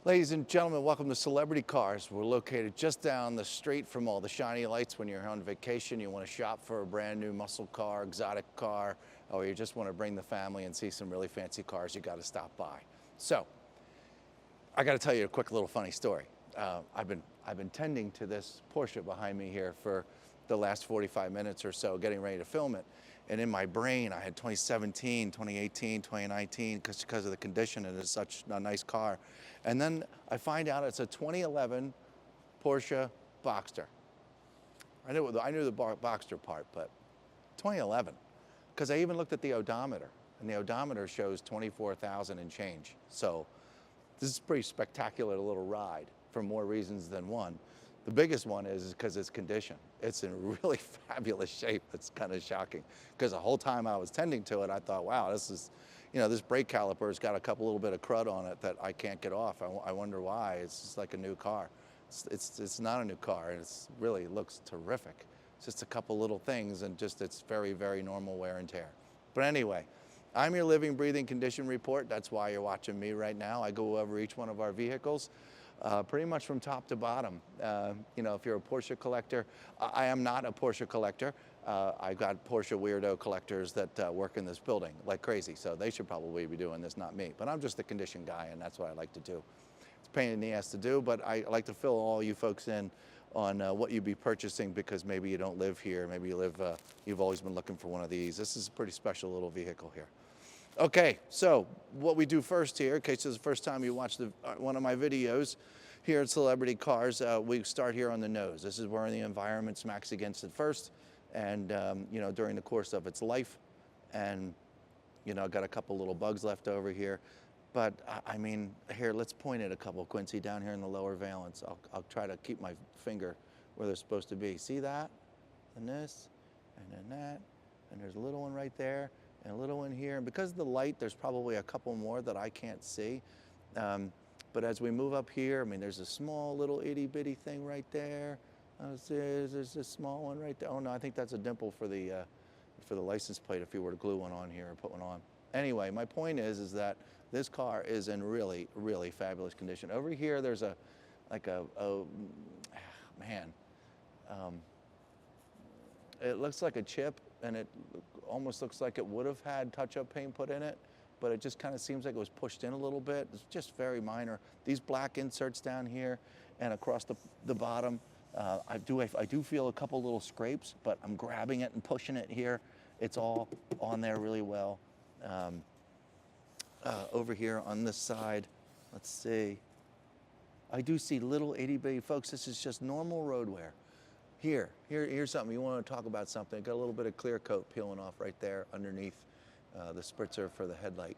Ladies and gentlemen, welcome to Celebrity Cars. We're located just down the street from all the shiny lights. When you're on vacation, you want to shop for a brand new muscle car, exotic car, or you just want to bring the family and see some really fancy cars, you got to stop by. So, I got to tell you a quick little funny story. I've been tending to this Porsche behind me here for the last 45 minutes or so, getting ready to film it. And in my brain, I had 2017, 2018, 2019, because of the condition, and it's such a nice car. And then I find out it's a 2011 Porsche Boxster. I knew the Boxster part, but 2011, because I even looked at the odometer, and the odometer shows 24,000 and change. So this is a pretty spectacular little ride for more reasons than one. The biggest one is because it's condition. It's in really fabulous shape. It's kind of shocking, because the whole time I was tending to it, I thought, wow, this is, this brake caliper's got a little bit of crud on it that I can't get off. I wonder why. It's just like a new car. It's not a new car, and it's really looks terrific. It's just a couple little things, and just it's very, very normal wear and tear. But anyway, I'm your living, breathing condition report. That's why you're watching me right now. I go over each one of our vehicles. Pretty much from top to bottom. If you're a Porsche collector, I am not a Porsche collector. I've got Porsche weirdo collectors that work in this building like crazy, so they should probably be doing this, not me. But I'm just the condition guy, and that's what I like to do. It's a pain in the ass to do, but I like to fill all you folks in on what you'd be purchasing, because maybe you don't live here, maybe you've always been looking for one of these. This is a pretty special little vehicle here. Okay, so what we do first here, in case this is the first time you watch one of my videos here at Celebrity Cars, we start here on the nose. This is where the environment smacks against it first, and during the course of its life, and got a couple little bugs left over here. But I mean, here, let's point at a couple. Quincy, down here in the lower valence. I'll try to keep my finger where they're supposed to be. See that? And this, and then that, and there's a little one right there, and a little one here. And because of the light, there's probably a couple more that I can't see. But as we move up here, I mean, there's a small little itty bitty thing right there. There's this small one right there. Oh no, I think that's a dimple for the license plate if you were to glue one on here or put one on. Anyway, my point is that this car is in really, really fabulous condition. Over here, there's it looks like a chip, and it almost looks like it would have had touch-up paint put in it, but it just kind of seems like it was pushed in a little bit. It's just very minor. These black inserts down here and across the bottom, I do feel a couple little scrapes, but I'm grabbing it and pushing it here. It's all on there really well. Over here on this side, let's see. I do see little itty bitty, folks. This is just normal road wear. Here's something. You want to talk about something. Got a little bit of clear coat peeling off right there underneath the spritzer for the headlight.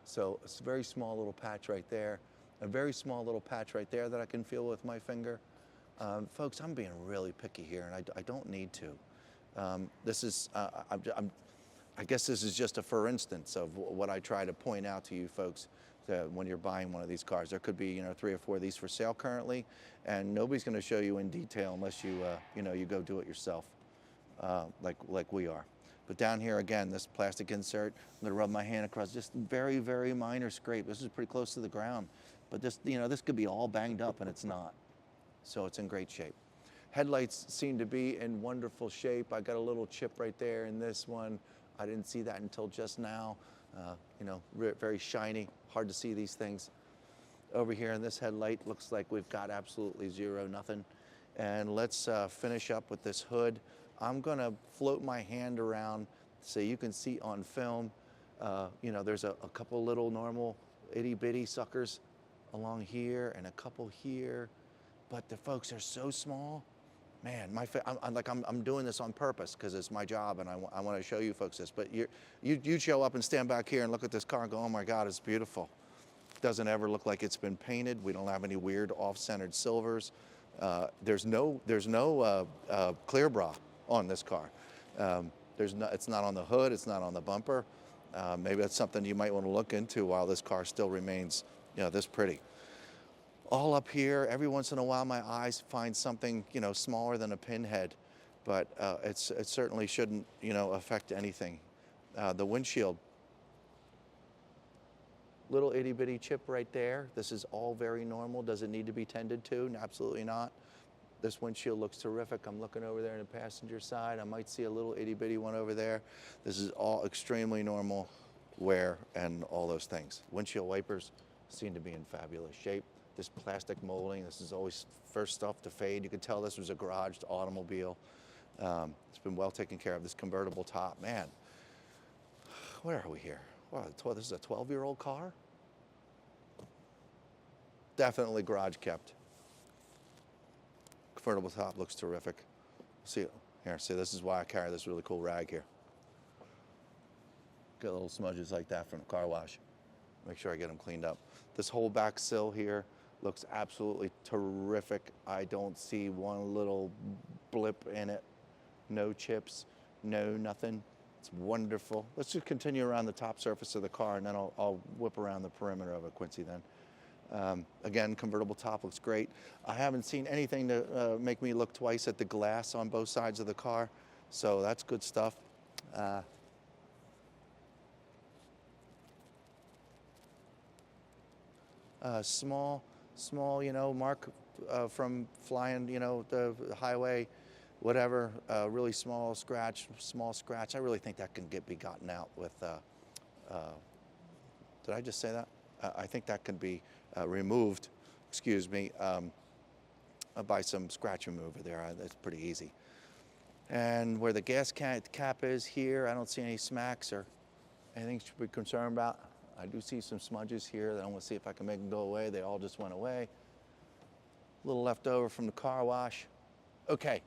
So it's a very small little patch right there. A very small little patch right there that I can feel with my finger. Folks, I'm being really picky here, and I don't need to. This is, I guess this is just a for instance of what I try to point out to you folks when you're buying one of these cars. There could be 3 or 4 of these for sale currently, and nobody's going to show you in detail unless you you go do it yourself, like we are. But down here again, this plastic insert, I'm going to rub my hand across, just very, very minor scrape. This is pretty close to the ground, but this this could be all banged up, and it's not. So it's in great shape. Headlights seem to be in wonderful shape. I got a little chip right there in this one. I didn't see that until just now. Very shiny, hard to see these things. Over here in this headlight, looks like we've got absolutely nothing. And let's finish up with this hood. I'm gonna float my hand around so you can see on film. There's a couple little normal itty bitty suckers along here and a couple here, but the folks are so small. Man, I'm doing this on purpose because it's my job, and I want to show you folks this. But you show up and stand back here and look at this car and go, oh my God, it's beautiful. It doesn't ever look like it's been painted. We don't have any weird off-centered silvers. There's no clear bra on this car. It's not on the hood. It's not on the bumper. Maybe that's something you might want to look into while this car still remains this pretty. All up here, every once in a while my eyes find something smaller than a pinhead, but it certainly shouldn't affect anything. The windshield Little itty bitty chip right there. This is all very normal. Does it need to be tended to? Absolutely not. This windshield looks terrific. I'm looking over there on the passenger side. I might see a little itty bitty one over there. This is all extremely normal wear and all those things. Windshield wipers seem to be in fabulous shape. This plastic molding, this is always first stuff to fade. You can tell this was a garaged automobile. It's been well taken care of. This convertible top, man, where are we here? Wow, this is a 12-year-old car? Definitely garage kept. Convertible top looks terrific. See here, see, this is why I carry this really cool rag here. Get little smudges like that from the car wash. Make sure I get them cleaned up. This whole back sill here looks absolutely terrific. I don't see one little blip in it. No chips, no nothing. It's wonderful. Let's just continue around the top surface of the car, and then I'll whip around the perimeter of it, Quincy, then. Again, convertible top looks great. I haven't seen anything to make me look twice at the glass on both sides of the car, so that's good stuff. Small, mark from flying, the highway, whatever, really small scratch. I really think that can be gotten out with, did I just say that? I think that can be removed, excuse me, by some scratch remover there. That's pretty easy. And where the gas cap is here, I don't see any smacks or anything to be concerned about. I do see some smudges here that I want to see if I can make them go away. They all just went away. A little left over from the car wash. Okay,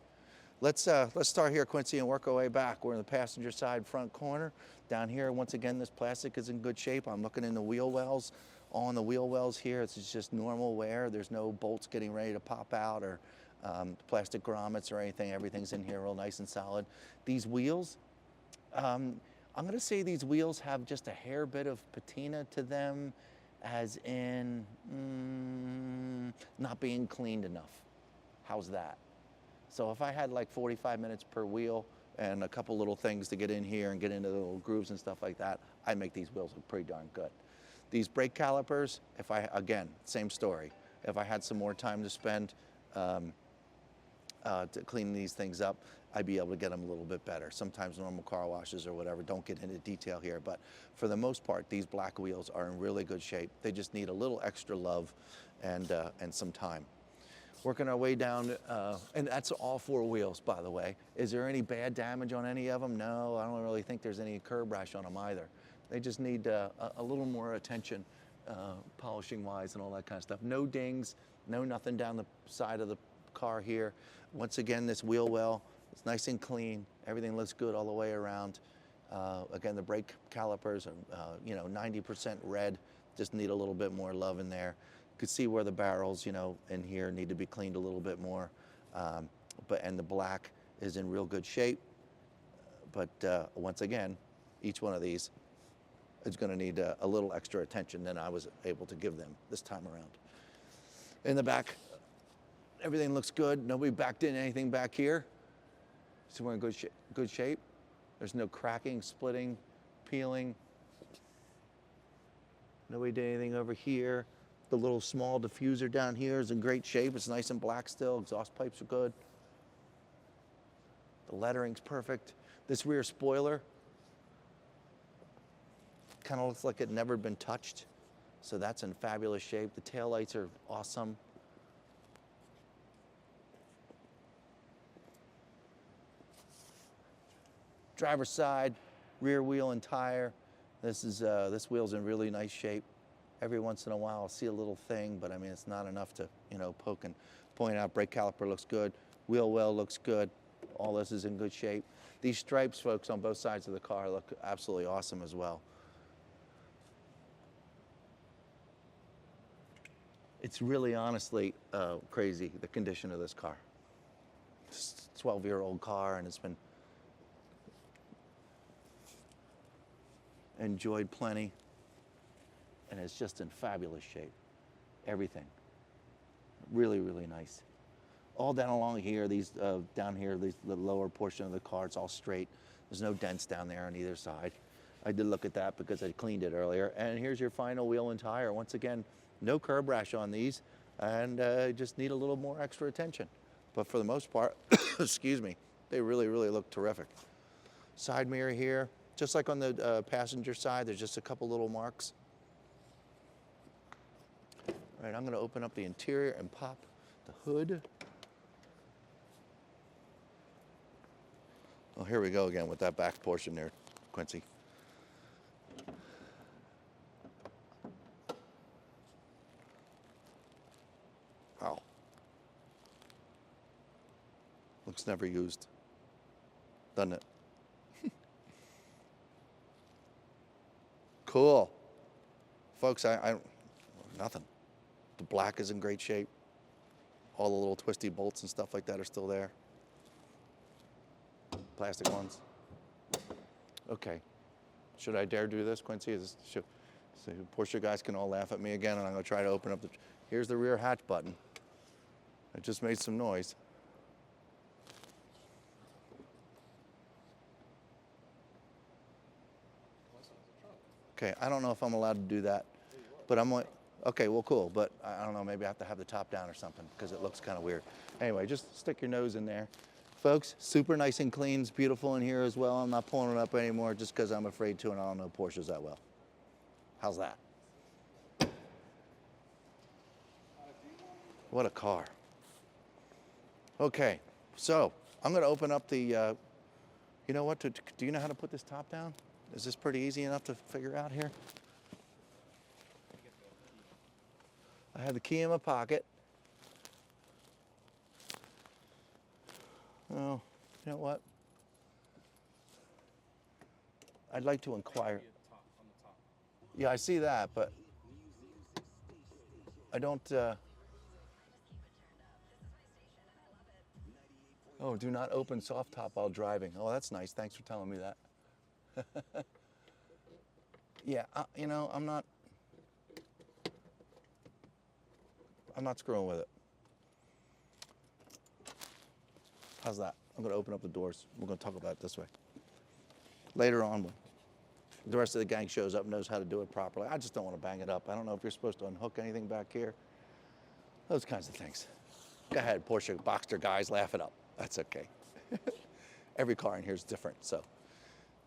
let's start here, Quincy, and work our way back. We're in the passenger side front corner. Down here, once again, this plastic is in good shape. I'm looking in the wheel wells. On the wheel wells here, it's just normal wear. There's no bolts getting ready to pop out or plastic grommets or anything. Everything's in here real nice and solid. These wheels, I'm going to say these wheels have just a hair bit of patina to them, as in not being cleaned enough. How's that? So if I had like 45 minutes per wheel and a couple little things to get in here and get into the little grooves and stuff like that, I'd make these wheels look pretty darn good. These brake calipers, again, same story. If I had some more time to spend to clean these things up, I'd be able to get them a little bit better. Sometimes normal car washes or whatever don't get into detail here, but for the most part, these black wheels are in really good shape. They just need a little extra love and some time. Working our way down, and that's all four wheels, by the way. Is there any bad damage on any of them? No, I don't really think there's any curb rash on them either. They just need a little more attention, polishing wise and all that kind of stuff. No dings, no nothing down the side of the car here. Once again, this wheel well, it's nice and clean. Everything looks good all the way around. Again, the brake calipers are, 90% red. Just need a little bit more love in there. You could see where the barrels, in here need to be cleaned a little bit more. And the black is in real good shape. But once again, each one of these is going to need a little extra attention than I was able to give them this time around. In the back, everything looks good. Nobody backed in anything back here. So we're in good shape. There's no cracking, splitting, peeling. Nobody did anything over here. The little small diffuser down here is in great shape. It's nice and black still. Exhaust pipes are good. The lettering's perfect. This rear spoiler kind of looks like it never been touched. So that's in fabulous shape. The taillights are awesome. Driver's side, rear wheel and tire. This wheel's in really nice shape. Every once in a while I'll see a little thing, but I mean it's not enough to poke and point out. Brake caliper looks good. Wheel well looks good. All this is in good shape. These stripes, folks, on both sides of the car look absolutely awesome as well. It's really honestly crazy, the condition of this car. It's a 12-year-old car and it's been enjoyed plenty, and it's just in fabulous shape. Everything, really, really nice. All down along here, the lower portion of the car, it's all straight. There's no dents down there on either side. I did look at that because I cleaned it earlier. And here's your final wheel and tire. Once again, no curb rash on these, and just need a little more extra attention. But for the most part, excuse me, they really, really look terrific. Side mirror here, just like on the passenger side, there's just a couple little marks. All right, I'm gonna open up the interior and pop the hood. Oh, here we go again with that back portion there, Quincy. Wow. Looks never used, doesn't it? Cool. Folks, nothing. The black is in great shape. All the little twisty bolts and stuff like that are still there. Plastic ones. Okay. Should I dare do this, Quincy? So Porsche guys can all laugh at me again, and I'm going to try to open up the... Here's the rear hatch button. It just made some noise. Okay, I don't know if I'm allowed to do that, but I'm like, okay, well, cool, but I don't know, maybe I have to have the top down or something because it looks kind of weird. Anyway, just stick your nose in there. Folks, super nice and clean, it's beautiful in here as well. I'm not pulling it up anymore just because I'm afraid to, and I don't know Porsches that well. How's that? What a car. Okay, so I'm going to open up the, you know what, do you know how to put this top down? Is this pretty easy enough to figure out here? I have the key in my pocket. Oh, you know what? I'd like to inquire. Yeah, I see that, but I don't, oh, do not open soft top while driving. Oh, that's nice. Thanks for telling me that. Yeah, you know, I'm not screwing with it. How's that? I'm going to open up the doors. We're going to talk about it this way. Later on, when the rest of the gang shows up and knows how to do it properly. I just don't want to bang it up. I don't know if you're supposed to unhook anything back here. Those kinds of things. Go ahead, Porsche Boxster guys, laugh it up. That's okay. Every car in here is different, so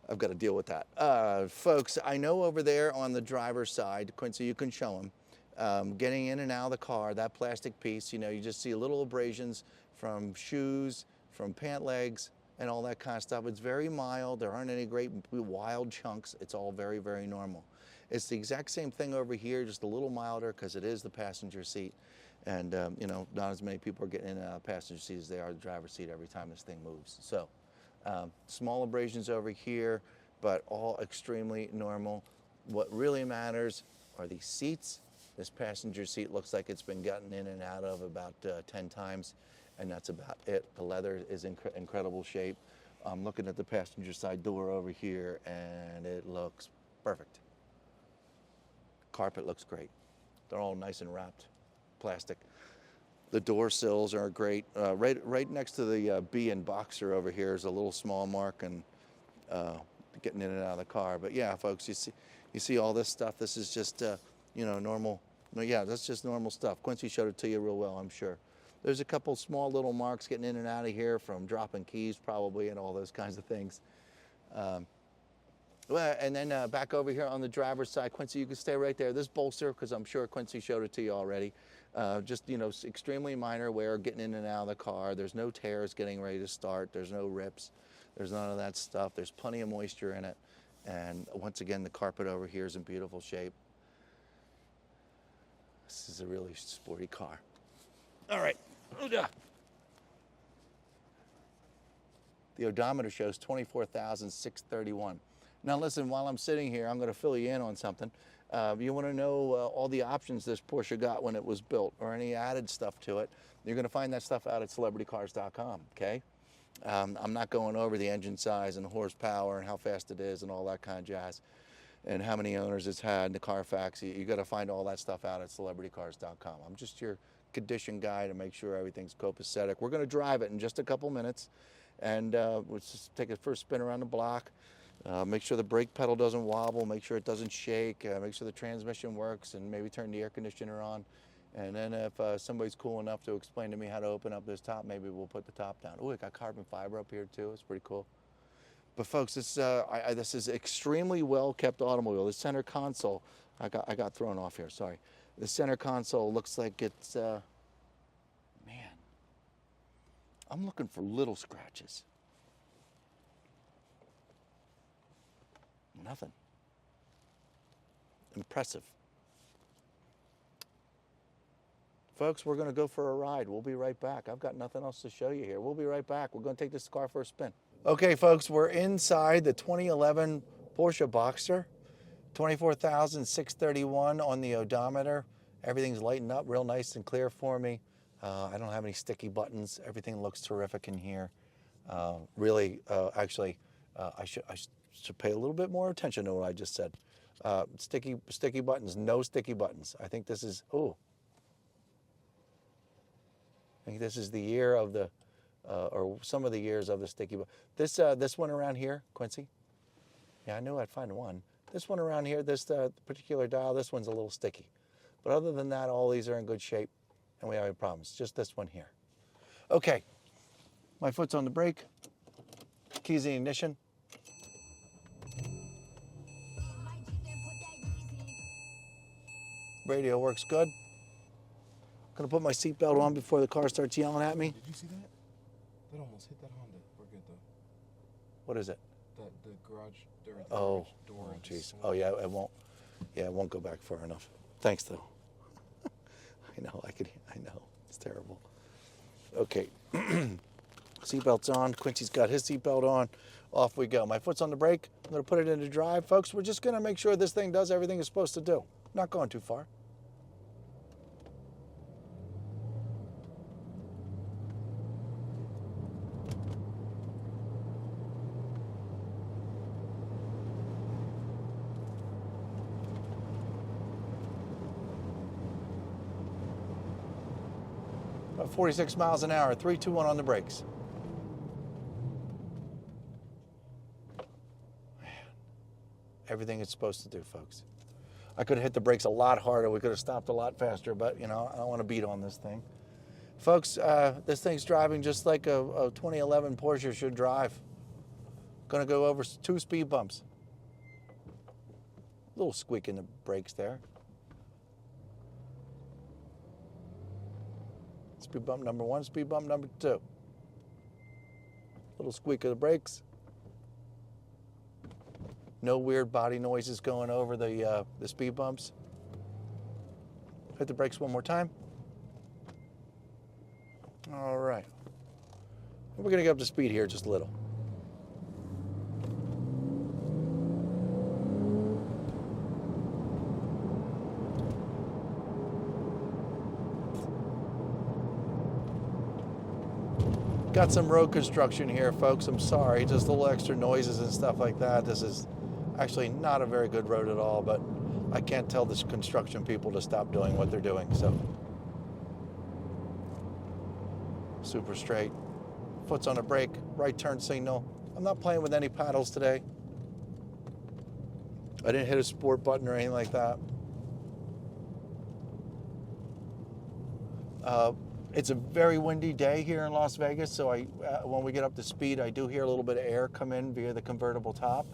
I've got to deal with that. Folks, I know over there on the driver's side, Quincy, you can show them, getting in and out of the car, that plastic piece, you know, you just see little abrasions from shoes, from pant legs, and all that kind of stuff. It's very mild. There aren't any great wild chunks. It's all very, very normal. It's the exact same thing over here, just a little milder because it is the passenger seat. And, you know, not as many people are getting in and out of the passenger seat as they are the driver's seat every time this thing moves. So, small abrasions over here, but all extremely normal. What really matters are these seats. This passenger seat looks like it's been gotten in and out of about 10 times, and that's about it. The leather is in incredible shape. I'm looking at the passenger side door over here, and it looks perfect. Carpet looks great. They're all nice and wrapped plastic. The door sills are great. Right next to the B in Boxster over here is a little small mark and getting in and out of the car. But yeah, folks, you see all this stuff. This is just you know, normal. No, yeah, that's just normal stuff. Quincy showed it to you real well, I'm sure. There's a couple small little marks getting in and out of here from dropping keys probably and all those kinds of things. Well, and then back over here on the driver's side, Quincy, you can stay right there. This bolster, because I'm sure Quincy showed it to you already, just, you know, extremely minor wear getting in and out of the car. There's no tears getting ready to start. There's no rips. There's none of that stuff. There's plenty of moisture in it. And once again, the carpet over here is in beautiful shape. This is a really sporty car. All right. The odometer shows 24,631. Now listen, while I'm sitting here, I'm going to fill you in on something. You want to know all the options this Porsche got when it was built or any added stuff to it, you're going to find that stuff out at celebritycars.com, okay? I'm not going over the engine size and horsepower and how fast it is and all that kind of jazz and how many owners it's had and the Carfax. You got to find all that stuff out at celebritycars.com. I'm just your condition guy to make sure everything's copacetic. We're going to drive it in just a couple minutes, and we'll just take a first spin around the block. Make sure the brake pedal doesn't wobble, make sure it doesn't shake, make sure the transmission works, and maybe turn the air conditioner on. And then if somebody's cool enough to explain to me how to open up this top, maybe we'll put the top down. Oh, it got carbon fiber up here too. It's pretty cool. But folks, this is extremely well kept automobile. The center console, I got thrown off here. Sorry. The center console looks like it's man. I'm looking for little scratches. Nothing. Impressive. Folks, we're going to go for a ride. We'll be right back. I've got nothing else to show you here. We'll be right back. We're going to take this car for a spin. Okay, folks, we're inside the 2011 Porsche Boxster. 24,631 on the odometer. Everything's lighting up real nice and clear for me. I don't have any sticky buttons. Everything looks terrific in here. Actually, I should pay a little bit more attention to what I just said. Sticky buttons, no sticky buttons. I think this is, I think this is the year of the, or some of the years of the sticky button. This one around here, Quincy. Yeah, I knew I'd find one. This one around here, this particular dial, this one's a little sticky. But other than that, all these are in good shape, and we have any problems. Just this one here. Okay, my foot's on the brake, keys in the ignition. Radio works good. Gonna put my seatbelt on before the car starts yelling at me. Did you see that? That almost hit that Honda. We're good though. What is it? The garage door. Oh, Door. jeez. Oh yeah, it won't. Yeah, it won't go back far enough. Thanks though. I know. I know. It's terrible. Okay. Seatbelt's on. Quincy's got his seatbelt on. Off we go. My foot's on the brake. I'm gonna put it into drive, folks. We're just gonna make sure this thing does everything it's supposed to do. Not going too far. About 46 miles an hour, 3, 2, 1 on the brakes. Man, everything it's supposed to do, folks. I could have hit the brakes a lot harder. We could have stopped a lot faster, but you know, I don't want to beat on this thing. Folks, this thing's driving just like a 2011 Porsche should drive. Gonna go over 2 speed bumps. A little squeak in the brakes there. Speed bump number 1, speed bump number 2. Little squeak of the brakes. No weird body noises going over the speed bumps. Hit the brakes one more time. All right. We're going to get up to speed here just a little. Got some road construction here, folks. I'm sorry, just a little extra noises and stuff like that. This is actually not a very good road at all, but I can't tell the construction people to stop doing what they're doing, so. Super straight. Foot's on the brake, right turn signal. I'm not playing with any paddles today. I didn't hit a sport button or anything like that. It's a very windy day here in Las Vegas, so when we get up to speed, I do hear a little bit of air come in via the convertible top,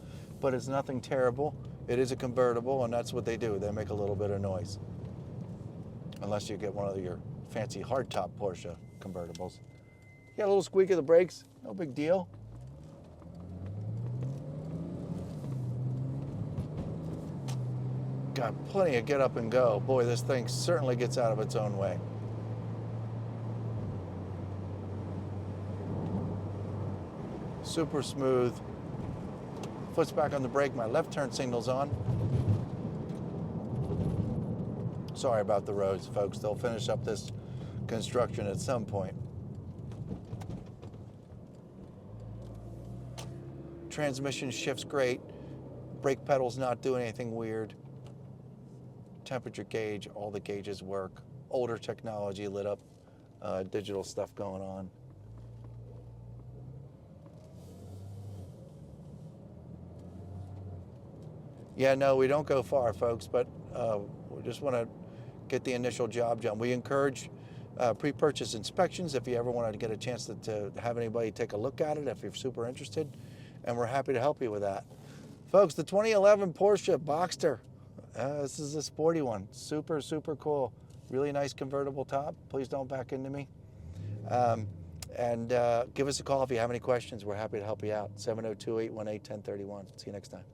but it's nothing terrible. It is a convertible, and that's what they do. They make a little bit of noise. Unless you get one of your fancy hardtop Porsche convertibles. You got a little squeak of the brakes, no big deal. Got plenty of get up and go. Boy, this thing certainly gets out of its own way. Super smooth. Foot's back on the brake. My left turn signal's on. Sorry about the roads, folks. They'll finish up this construction at some point. Transmission shifts great. Brake pedal's not doing anything weird. Temperature gauge, all the gauges work. Older technology lit up, digital stuff going on. Yeah, no, we don't go far, folks, but we just want to get the initial job done. We encourage pre-purchase inspections if you ever wanted to get a chance to have anybody take a look at it, if you're super interested, and we're happy to help you with that. Folks, the 2011 Porsche Boxster. This is a sporty one. Super, super cool. Really nice convertible top. Please don't back into me. And give us a call if you have any questions. We're happy to help you out. 702-818-1031. See you next time.